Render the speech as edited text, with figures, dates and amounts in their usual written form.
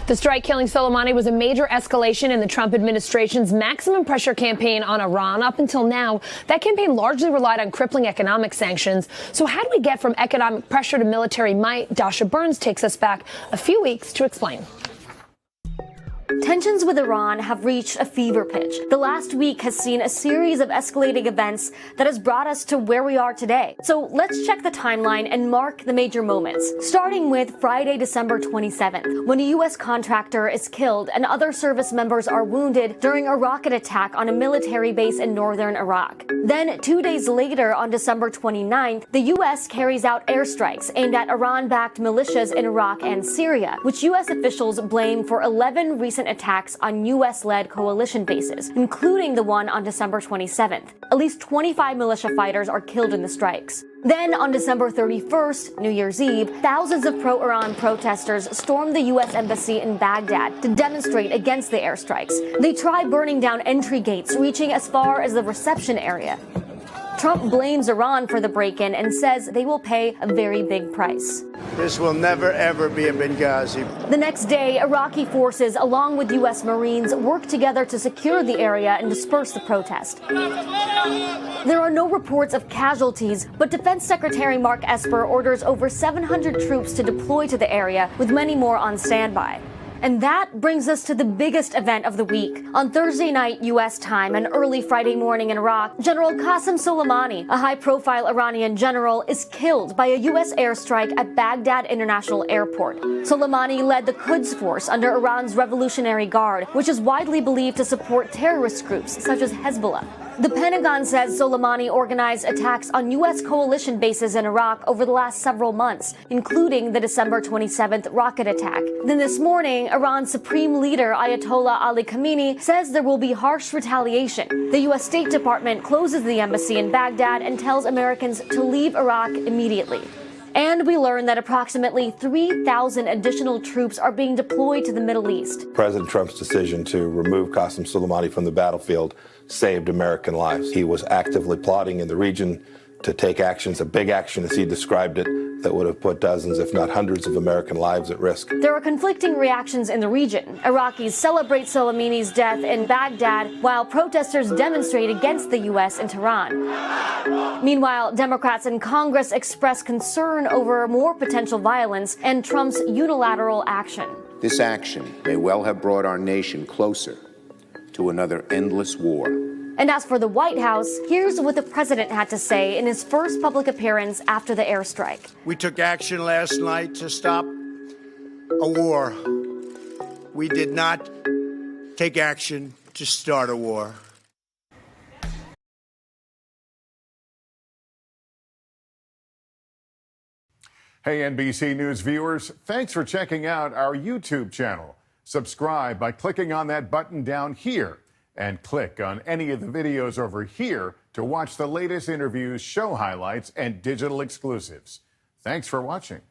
The strike killing Soleimani was a major escalation in the Trump administration's maximum pressure campaign on Iran. Up until now, that campaign largely relied on crippling economic sanctions. So how do we get from economic pressure to military might? Dasha Burns takes us back a few weeks to explain. Tensions with Iran have reached a fever pitch. The last week has seen a series of escalating events that has brought us to where we are today. So let's check the timeline and mark the major moments. Starting with Friday, December 27th, when a U.S. contractor is killed and other service members are wounded during a rocket attack on a military base in northern Iraq. Then 2 days later, on December 29th, the U.S. carries out airstrikes aimed at Iran-backed militias in Iraq and Syria, which U.S. officials blame for 11 recent attacks on U.S.-led coalition bases, including the one on December 27th. At least 25 militia fighters are killed in the strikes. Then, on December 31st, New Year's Eve, thousands of pro-Iran protesters stormed the U.S. Embassy in Baghdad to demonstrate against the airstrikes. They try burning down entry gates, reaching as far as the reception area. Trump blames Iran for the break-in and says they will pay a very big price. This will never, ever be a Benghazi. The next day, Iraqi forces, along with U.S. Marines, worked together to secure the area and disperse the protest. There are no reports of casualties, but Defense Secretary Mark Esper orders over 700 troops to deploy to the area, with many more on standby. And that brings us to the biggest event of the week. On Thursday night U.S. time and early Friday morning in Iraq, General Qasem Soleimani, a high-profile Iranian general, is killed by a U.S. airstrike at Baghdad International Airport. Soleimani led the Quds Force under Iran's Revolutionary Guard, which is widely believed to support terrorist groups such as Hezbollah. The Pentagon says Soleimani organized attacks on U.S. coalition bases in Iraq over the last several months, including the December 27th rocket attack. Then this morning, Iran's supreme leader Ayatollah Ali Khamenei says there will be harsh retaliation. The U.S. State Department closes the embassy in Baghdad and tells Americans to leave Iraq immediately. And we learn that approximately 3,000 additional troops are being deployed to the Middle East. President Trump's decision to remove Qasem Soleimani from the battlefield saved American lives. He was actively plotting in the region to take actions, a big action as he described it, that would have put dozens, if not hundreds, of American lives at risk. There are conflicting reactions in the region. Iraqis celebrate Soleimani's death in Baghdad, while protesters demonstrate against the U.S. in Tehran. Meanwhile, Democrats in Congress express concern over more potential violence and Trump's unilateral action. This action may well have brought our nation closer to another endless war. And as for the White House, here's what the president had to say in his first public appearance after the airstrike. We took action last night to stop a war. We did not take action to start a war. Hey, NBC News viewers, thanks for checking out our YouTube channel. Subscribe by clicking on that button down here. And click on any of the videos over here to watch the latest interviews, show highlights, and digital exclusives. Thanks for watching.